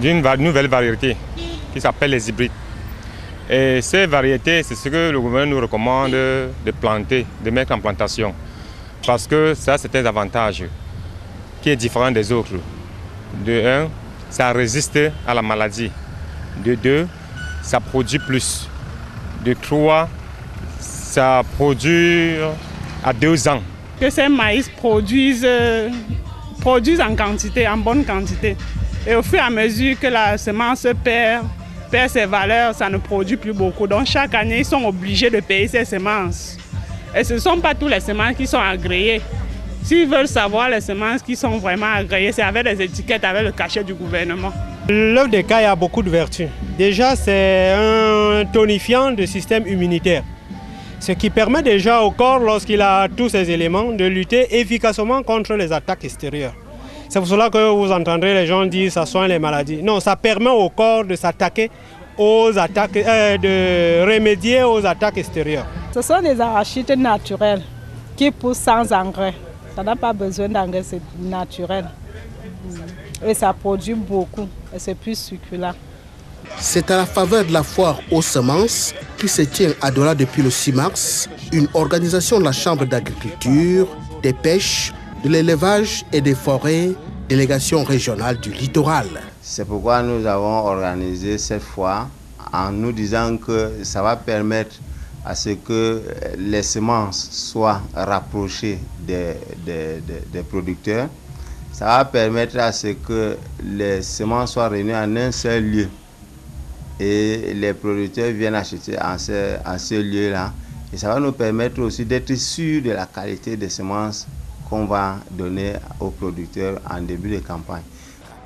d'une nouvelle variété qui s'appelle les hybrides. Et ces variétés, c'est ce que le gouvernement nous recommande de planter, de mettre en plantation. Parce que ça, c'est un avantage qui est différent des autres. De un, ça résiste à la maladie. De deux, ça produit plus. De trois, ça produit à 2 ans. Que ces maïs produisent en quantité, en bonne quantité. Et au fur et à mesure que la semence perd ses valeurs, ça ne produit plus beaucoup. Donc chaque année, ils sont obligés de payer ces semences. Et ce ne sont pas tous les semences qui sont agréées. S'ils veulent savoir les semences qui sont vraiment agréées, c'est avec les étiquettes, avec le cachet du gouvernement. L'œuf de caille a beaucoup de vertus. Déjà, c'est un tonifiant du système immunitaire. Ce qui permet déjà au corps, lorsqu'il a tous ces éléments, de lutter efficacement contre les attaques extérieures. C'est pour cela que vous entendrez les gens dire que ça soigne les maladies. Non, ça permet au corps de s'attaquer aux attaques, de remédier aux attaques extérieures. Ce sont des arachides naturels qui poussent sans engrais. Ça n'a pas besoin d'engrais, c'est naturel. Et ça produit beaucoup et c'est plus succulent. C'est à la faveur de la foire aux semences qui se tient à Douala depuis le 6 mars, une organisation de la Chambre d'agriculture, des pêches, de l'élevage et des forêts, délégation régionale du littoral. C'est pourquoi nous avons organisé cette foire en nous disant que ça va permettre à ce que les semences soient rapprochées des producteurs. Ça va permettre à ce que les semences soient réunies en un seul lieu. Et les producteurs viennent acheter en ce lieu-là. Et ça va nous permettre aussi d'être sûrs de la qualité des semences qu'on va donner aux producteurs en début de campagne.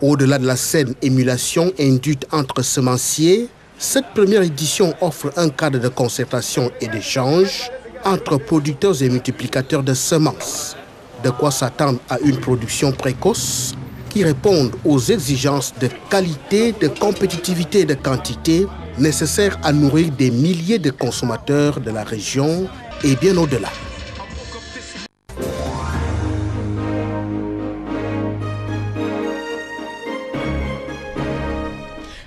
Au-delà de la saine émulation induite entre semenciers, cette première édition offre un cadre de concertation et d'échange entre producteurs et multiplicateurs de semences. De quoi s'attendre à une production précoce qui réponde aux exigences de qualité, de compétitivité et de quantité nécessaires à nourrir des milliers de consommateurs de la région et bien au-delà.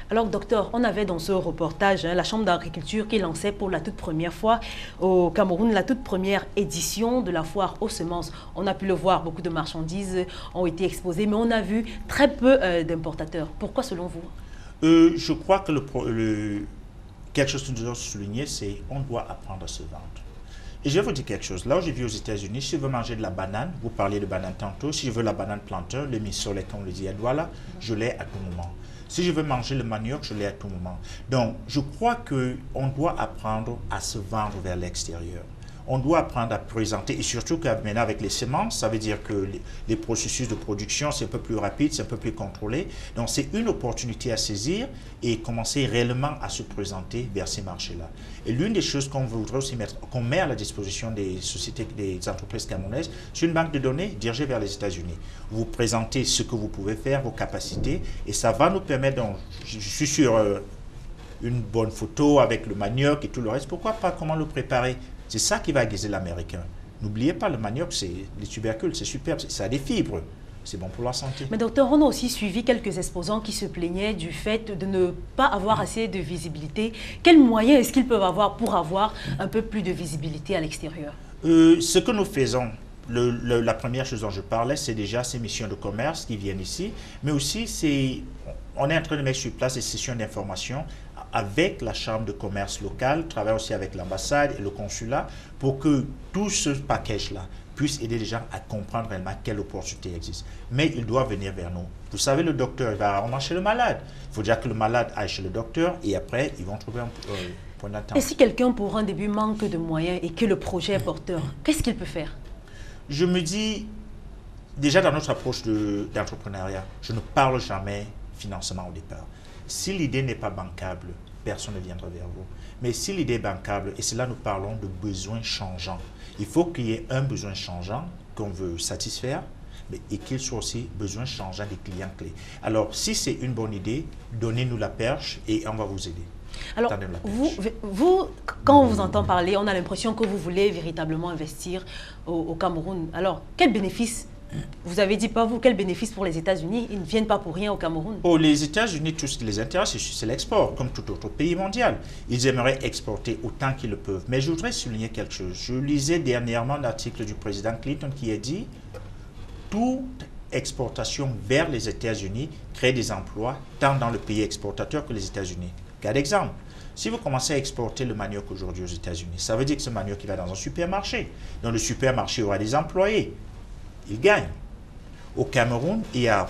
Alors, docteur, on avait dans ce reportage la Chambre d'agriculture qui lançait pour la toute première fois au Cameroun la toute première édition de la foire aux semences. On a pu le voir, beaucoup de marchandises ont été exposées, mais on a vu très peu d'importateurs. Pourquoi selon vous? Je crois que quelque chose que nous devons souligner, c'est qu'on doit apprendre à se vendre. Et je vais vous dire quelque chose. Là où j'ai vu aux États-Unis, si je veux manger de la banane, vous parliez de banane tantôt, si je veux la banane planteur, le mi-soleil, comme on le dit à Douala, je l'ai à tout moment. Si je veux manger le manioc, je l'ai à tout moment. Donc, je crois qu'on doit apprendre à se vendre vers l'extérieur. On doit apprendre à présenter, et surtout que maintenant avec les semences, ça veut dire que les processus de production, c'est un peu plus rapide, c'est un peu plus contrôlé. Donc, c'est une opportunité à saisir et commencer réellement à se présenter vers ces marchés-là. Et l'une des choses qu'on voudrait aussi mettre, qu'on met à la disposition des sociétés, des entreprises camerounaises, c'est une banque de données dirigée vers les États-Unis. Vous présentez ce que vous pouvez faire, vos capacités, et ça va nous permettre, donc, je suis sur une bonne photo avec le manioc et tout le reste, pourquoi pas, comment le préparer? C'est ça qui va aiguiser l'Américain. N'oubliez pas, le manioc, c'est les tubercules, c'est superbe, ça a des fibres. C'est bon pour la santé. Mais docteur, on a aussi suivi quelques exposants qui se plaignaient du fait de ne pas avoir assez de visibilité. Quels moyens est-ce qu'ils peuvent avoir pour avoir un peu plus de visibilité à l'extérieur? Ce que nous faisons, la première chose dont je parlais, c'est déjà ces missions de commerce qui viennent ici, mais aussi on est en train de mettre sur place des sessions d'information avec la chambre de commerce locale, travaille aussi avec l'ambassade et le consulat pour que tout ce package-là puisse aider les gens à comprendre réellement quelle opportunité existe. Mais il doit venir vers nous. Vous savez, le docteur, il va rarement chez le malade. Il faut déjà que le malade aille chez le docteur et après, ils vont trouver un point d'attente. Et si quelqu'un, pour un début, manque de moyens et que le projet est porteur, qu'est-ce qu'il peut faire? Je me dis, déjà dans notre approche d'entrepreneuriat, je ne parle jamais financement au départ. Si l'idée n'est pas bancable, personne ne viendra vers vous. Mais si l'idée est bancable, et c'est là nous parlons de besoins changeants, il faut qu'il y ait un besoin changeant qu'on veut satisfaire, mais et qu'il soit aussi besoin changeant des clients clés. Alors, si c'est une bonne idée, donnez-nous la perche et on va vous aider. Alors, vous, quand on vous entend parler, on a l'impression que vous voulez véritablement investir au Cameroun. Alors, quel bénéfice Vous avez dit pas vous, quel bénéfice pour les États-Unis? Ils ne viennent pas pour rien au Cameroun. Oh, les États-Unis, tout ce qui les intéresse, c'est l'export, comme tout autre pays mondial. Ils aimeraient exporter autant qu'ils le peuvent. Mais je voudrais souligner quelque chose. Je lisais dernièrement l'article du président Clinton qui a dit « Toute exportation vers les États-Unis crée des emplois, tant dans le pays exportateur que les États-Unis. » Cas d'exemple. Si vous commencez à exporter le manioc aujourd'hui aux États-Unis, ça veut dire que ce manioc il va dans un supermarché. Dans le supermarché, il y aura des employés. Ils gagnent. Au Cameroun, il y a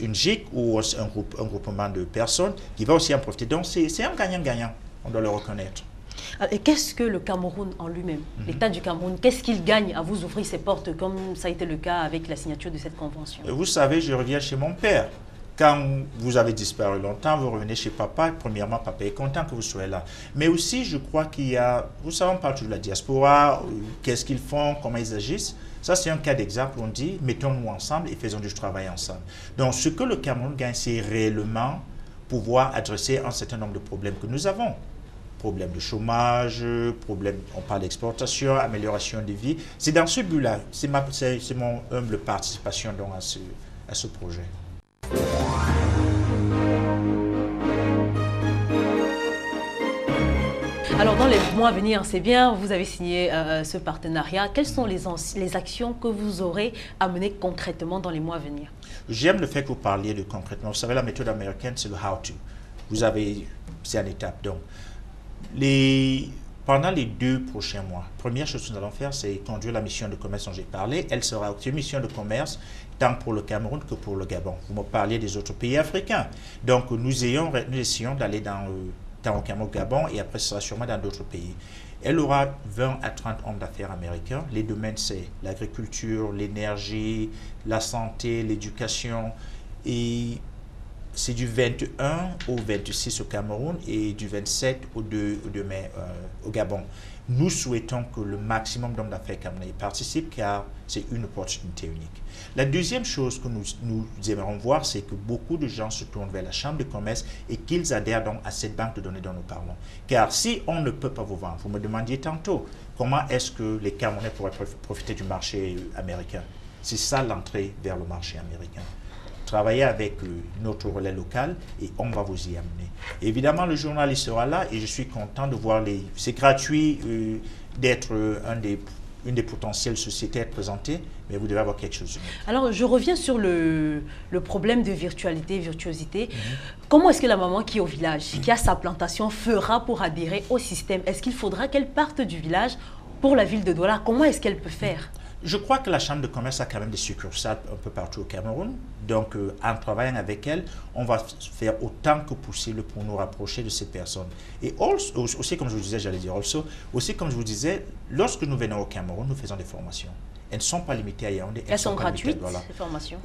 une GIC ou un groupement de personnes qui va aussi en profiter. Donc, c'est un gagnant-gagnant, on doit le reconnaître. Et qu'est-ce que le Cameroun en lui-même, l'État du Cameroun, qu'est-ce qu'il gagne à vous ouvrir ses portes comme ça a été le cas avec la signature de cette convention? Vous savez, je reviens chez mon père. Quand vous avez disparu longtemps, vous revenez chez papa. Premièrement, papa est content que vous soyez là. Mais aussi, je crois qu'il y a, vous savez, on parle toujours de la diaspora, qu'est-ce qu'ils font, comment ils agissent. Ça, c'est un cas d'exemple où on dit, mettons-nous ensemble et faisons du travail ensemble. Donc, ce que le Cameroun gagne, c'est réellement pouvoir adresser un certain nombre de problèmes que nous avons. Problèmes de chômage, on parle d'exportation, amélioration des vies. C'est dans ce but-là, c'est mon humble participation donc à ce projet. Alors, dans les mois à venir, c'est bien, vous avez signé ce partenariat. Quelles sont les actions que vous aurez à mener concrètement dans les mois à venir? J'aime le fait que vous parliez de concrètement. Vous savez, la méthode américaine, c'est le how-to. C'est une étape. Donc, pendant les 2 prochains mois, première chose que nous allons faire, c'est conduire la mission de commerce dont j'ai parlé. Elle sera une mission de commerce tant pour le Cameroun que pour le Gabon. Vous me parliez des autres pays africains. Donc, nous essayons d'aller dans au Cameroun, au Gabon, et après, ce sera sûrement dans d'autres pays. Elle aura 20 à 30 hommes d'affaires américains. Les domaines, c'est l'agriculture, l'énergie, la santé, l'éducation. Et c'est du 21 au 26 au Cameroun et du 27 au 2 mai au Gabon. Nous souhaitons que le maximum d'hommes d'affaires camerounais participent car c'est une opportunité unique. La deuxième chose que nous aimerions voir, c'est que beaucoup de gens se tournent vers la Chambre de commerce et qu'ils adhèrent donc à cette banque de données dont nous parlons. Car si on ne peut pas vous vendre, vous me demandiez tantôt, comment est-ce que les Camerounais pourraient profiter du marché américain? C'est ça l'entrée vers le marché américain. Travailler avec notre relais local et on va vous y amener. Évidemment, le journal il sera là et je suis content de voir c'est gratuit d'être une des potentielles sociétés à être présentée, mais vous devez avoir quelque chose. Alors, je reviens sur le problème de virtuosité. Comment est-ce que la maman qui est au village, qui a sa plantation, fera pour adhérer au système? Est-ce qu'il faudra qu'elle parte du village pour la ville de Douala? Comment est-ce qu'elle peut faire? Je crois que la Chambre de commerce a quand même des succursales un peu partout au Cameroun. Donc, en travaillant avec elle, on va faire autant que possible pour nous rapprocher de ces personnes. Et aussi, comme je vous disais, aussi comme je vous disais, lorsque nous venons au Cameroun, nous faisons des formations. Elles ne sont pas limitées à Yaoundé. Elles sont gratuites, ces formations?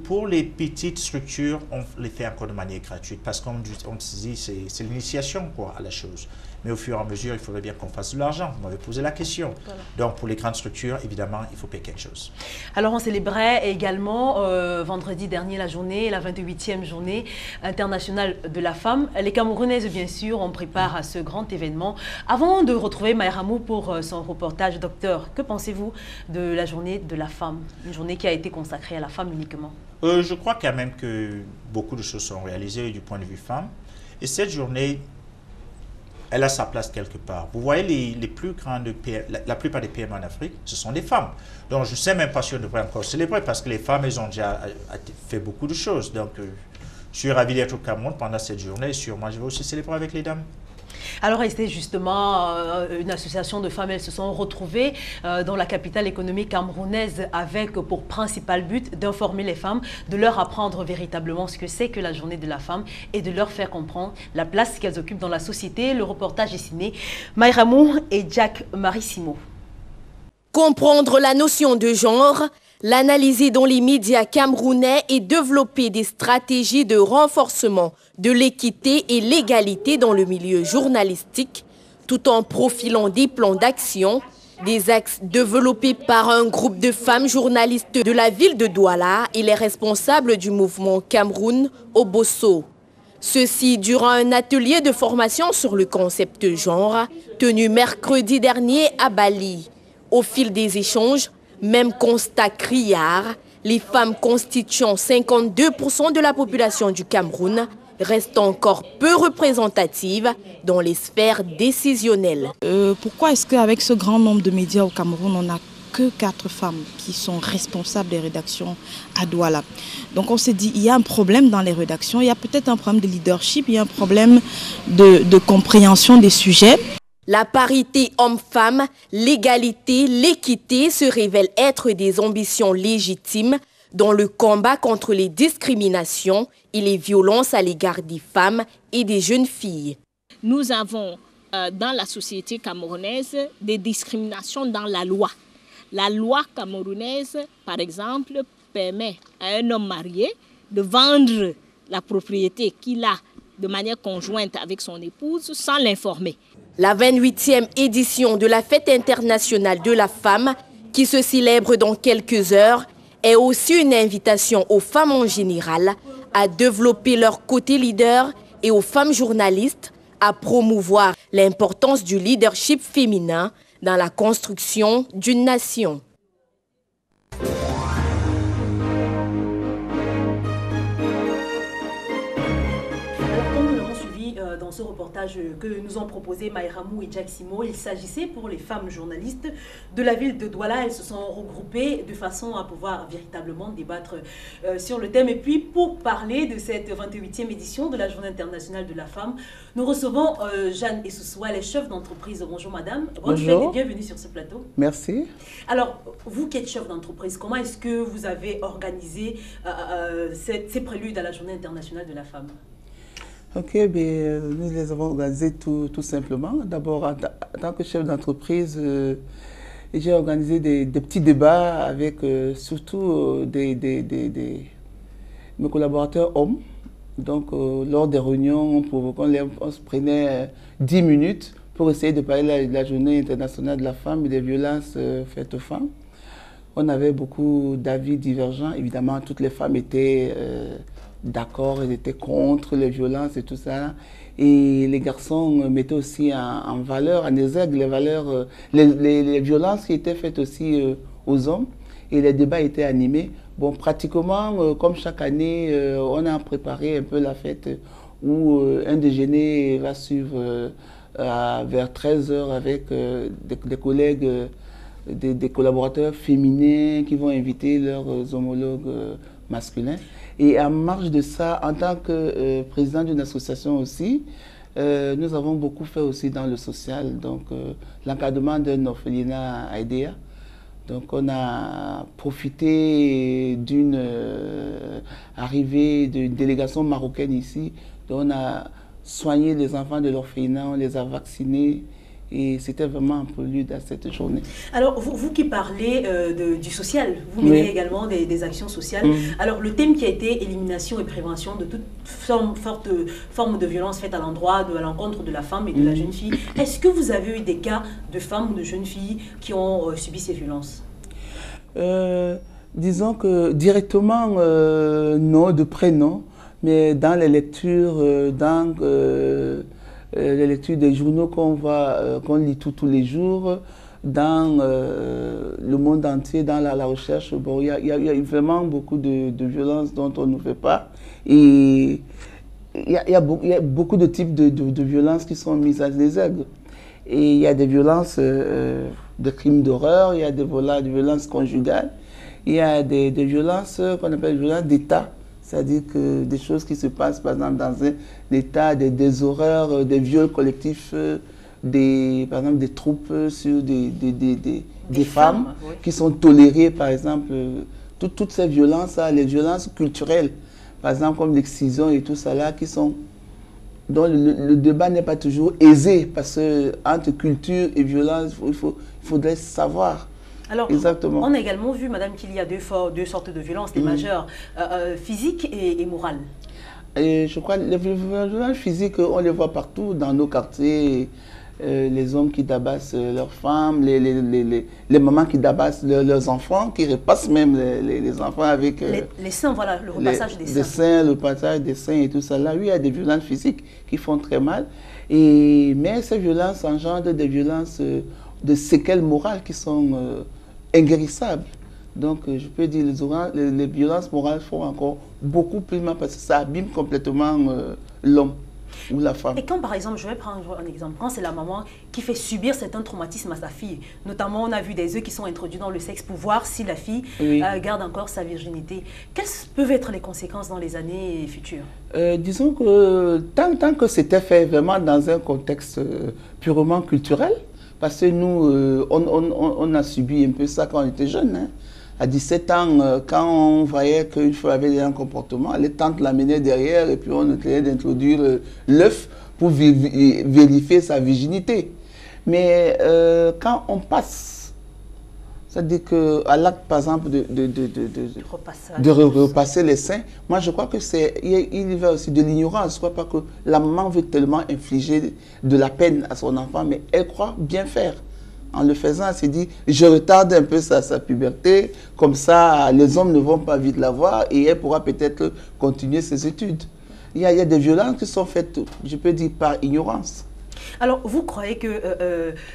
Pour les petites structures, on les fait encore de manière gratuite parce qu'on se dit c'est l'initiation à la chose. Mais au fur et à mesure, il faudrait bien qu'on fasse de l'argent. Vous m'avez posé la question. Voilà. Donc, pour les grandes structures, évidemment, il faut payer quelque chose. Alors, on célébrait également vendredi dernier la 28e journée internationale de la femme. Les Camerounaises, bien sûr, on prépare à ce grand événement. Avant de retrouver Maïramou pour son reportage, docteur, que pensez-vous de la journée de la femme? Une journée qui a été consacrée à la femme uniquement. Je crois quand même que beaucoup de choses sont réalisées du point de vue femme. Et cette journée, elle a sa place quelque part. Vous voyez, les plus grandes la plupart des PME en Afrique, ce sont des femmes. Donc, je ne sais même pas si on devrait encore célébrer parce que les femmes, elles ont déjà fait beaucoup de choses. Donc, je suis ravi d'être au Cameroun pendant cette journée et sûrement, je vais aussi célébrer avec les dames. Alors, c'était justement une association de femmes, elles se sont retrouvées dans la capitale économique camerounaise avec pour principal but d'informer les femmes, de leur apprendre véritablement ce que c'est que la journée de la femme et de leur faire comprendre la place qu'elles occupent dans la société. Le reportage est signé Maïramou et Jack Marissimo. Comprendre la notion de genre, l'analyser dans les médias camerounais et développer des stratégies de renforcement de l'équité et l'égalité dans le milieu journalistique, tout en profilant des plans d'action, des axes développés par un groupe de femmes journalistes de la ville de Douala et les responsables du mouvement Cameroun au Bosso. Ceci durant un atelier de formation sur le concept genre, tenu mercredi dernier à Bali. Au fil des échanges, Même constat criard, les femmes constituant 52% de la population du Cameroun restent encore peu représentatives dans les sphères décisionnelles. Pourquoi est-ce qu'avec ce grand nombre de médias au Cameroun, on n'a que 4 femmes qui sont responsables des rédactions à Douala? Donc on s'est dit, il y a un problème dans les rédactions, il y a peut-être un problème de leadership, il y a un problème de compréhension des sujets. La parité homme-femme, l'égalité, l'équité se révèlent être des ambitions légitimes dans le combat contre les discriminations et les violences à l'égard des femmes et des jeunes filles. Nous avons dans la société camerounaise des discriminations dans la loi. La loi camerounaise, par exemple, permet à un homme marié de vendre la propriété qu'il a de manière conjointe avec son épouse sans l'informer. La 28e édition de la Fête internationale de la femme, qui se célèbre dans quelques heures, est aussi une invitation aux femmes en général à développer leur côté leader et aux femmes journalistes à promouvoir l'importance du leadership féminin dans la construction d'une nation. Dans ce reportage que nous ont proposé Maïramou et Jack Simo, il s'agissait pour les femmes journalistes de la ville de Douala. Elles se sont regroupées de façon à pouvoir véritablement débattre sur le thème. Et puis pour parler de cette 28e édition de la Journée internationale de la femme, nous recevons Jeanne Essousoua, elle est chef d'entreprise. Bonjour madame, bonne fête et bienvenue sur ce plateau. Merci. Alors, vous qui êtes chef d'entreprise, comment est-ce que vous avez organisé ces préludes à la Journée internationale de la femme? Ok, nous les avons organisés tout simplement. D'abord, en tant que chef d'entreprise, j'ai organisé des petits débats avec surtout mes collaborateurs hommes. Donc, lors des réunions, on se prenait 10 minutes pour essayer de parler de la Journée internationale de la femme et des violences faites aux femmes. On avait beaucoup d'avis divergents. Évidemment, toutes les femmes étaient d'accord, elles étaient contre les violences et tout ça. Et les garçons mettaient aussi en valeur, en exergue, les valeurs, les violences qui étaient faites aussi aux hommes. Et les débats étaient animés. Bon, pratiquement, comme chaque année, on a préparé un peu la fête où un déjeuner va suivre vers 13 h avec des collègues, des collaborateurs féminins qui vont inviter leurs homologues masculins. Et en marge de ça, en tant que président d'une association aussi, nous avons beaucoup fait aussi dans le social, donc l'encadrement d'un orphelinat à Edea. Donc on a profité d'une arrivée d'une délégation marocaine ici, donc on a soigné les enfants de l'orphelinat, on les a vaccinés. Et c'était vraiment un prélude à cette journée. Alors, vous qui parlez du social, vous menez également des actions sociales. Alors, le thème qui a été élimination et prévention de toute forme de violence faite à l'encontre de la femme et de la jeune fille. Est-ce que vous avez eu des cas de femmes ou de jeunes filles qui ont subi ces violences? Disons que directement, non, de près non. Mais dans les lectures, les lectures des journaux qu'on lit tous les jours, dans le monde entier, dans la recherche, bon, il y a vraiment beaucoup de violences dont on ne fait pas. Et il y a beaucoup de types de violences qui sont mises à l'exergue. Et il y a des violences, des crimes d'horreur, il y a des violences conjugales, il y a des violences qu'on appelle des violences d'État. C'est-à-dire que des choses qui se passent, par exemple, dans un état, des horreurs, des viols collectifs, par exemple, des troupes sur des femmes qui sont tolérées, par exemple, toutes ces violences-là, les violences culturelles, par exemple, comme l'excision et tout ça, là, dont le débat n'est pas toujours aisé, parce que entre culture et violence, il faudrait savoir. Alors, exactement. On a également vu, madame, qu'il y a deux sortes de violences, les majeures, physiques et morales. Et je crois que les violences physiques, on les voit partout dans nos quartiers. Les hommes qui tabassent leurs femmes, les mamans qui tabassent leurs enfants, qui repassent même les enfants avec... les seins, voilà, le repassage des seins. Le passage des seins et tout ça. Là, oui, il y a des violences physiques qui font très mal. Mais ces violences engendrent des violences de séquelles morales qui sont inguérissable. Donc, je peux dire les violences morales font encore beaucoup plus mal parce que ça abîme complètement l'homme ou la femme. Et quand, par exemple, je vais prendre un exemple, quand c'est la maman qui fait subir certains traumatismes à sa fille, notamment on a vu des œufs qui sont introduits dans le sexe pour voir si la fille garde encore sa virginité. Quelles peuvent être les conséquences dans les années futures? Disons que tant que c'était fait vraiment dans un contexte purement culturel, parce que nous, on a subi un peu ça quand on était jeunes. Hein. À 17 ans, quand on voyait qu'une fille avait un comportement, les tantes l'amenaient derrière et puis on essayait d'introduire l'œuf pour vérifier sa virginité. Mais quand on passe, c'est-à-dire qu'à l'acte, par exemple, de repasser les seins, moi je crois que il y va aussi de l'ignorance. Je ne crois pas que la maman veut tellement infliger de la peine à son enfant, mais elle croit bien faire. En le faisant, elle s'est dit, je retarde un peu sa puberté, comme ça les hommes ne vont pas vite la voir et elle pourra peut-être continuer ses études. Il y a des violences qui sont faites, je peux dire, par ignorance. Alors, vous croyez que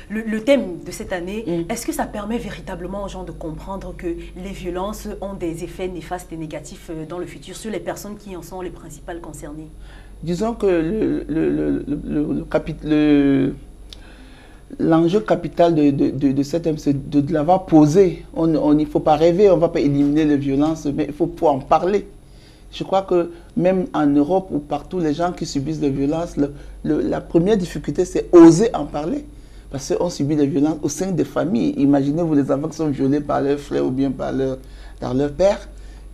le thème de cette année, est-ce que ça permet véritablement aux gens de comprendre que les violences ont des effets néfastes et négatifs dans le futur sur les personnes qui en sont les principales concernées? Disons que l'enjeu capital de cet thème, c'est de l'avoir posé. Il ne faut pas rêver, on ne va pas éliminer les violences, mais il faut pouvoir en parler. Je crois que même en Europe ou partout, les gens qui subissent des violences, la première difficulté, c'est oser en parler. Parce qu'on subit des violences au sein des familles. Imaginez-vous les enfants qui sont violés par leur frère ou bien par leur père.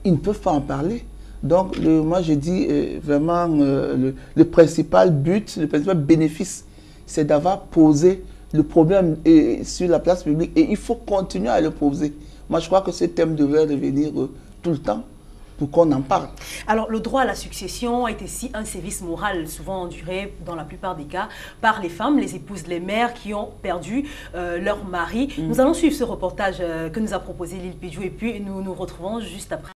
Ils ne peuvent pas en parler. Donc, moi, je dis vraiment, le principal but, le principal bénéfice, c'est d'avoir posé le problème sur la place publique. Et il faut continuer à le poser. Moi, je crois que ce thème devrait revenir tout le temps pour qu'on en parle. Alors, le droit à la succession est ici un service moral, souvent enduré, dans la plupart des cas, par les femmes, les épouses, les mères qui ont perdu leur mari. Nous allons suivre ce reportage que nous a proposé Lille Pédiou et puis nous nous retrouvons juste après.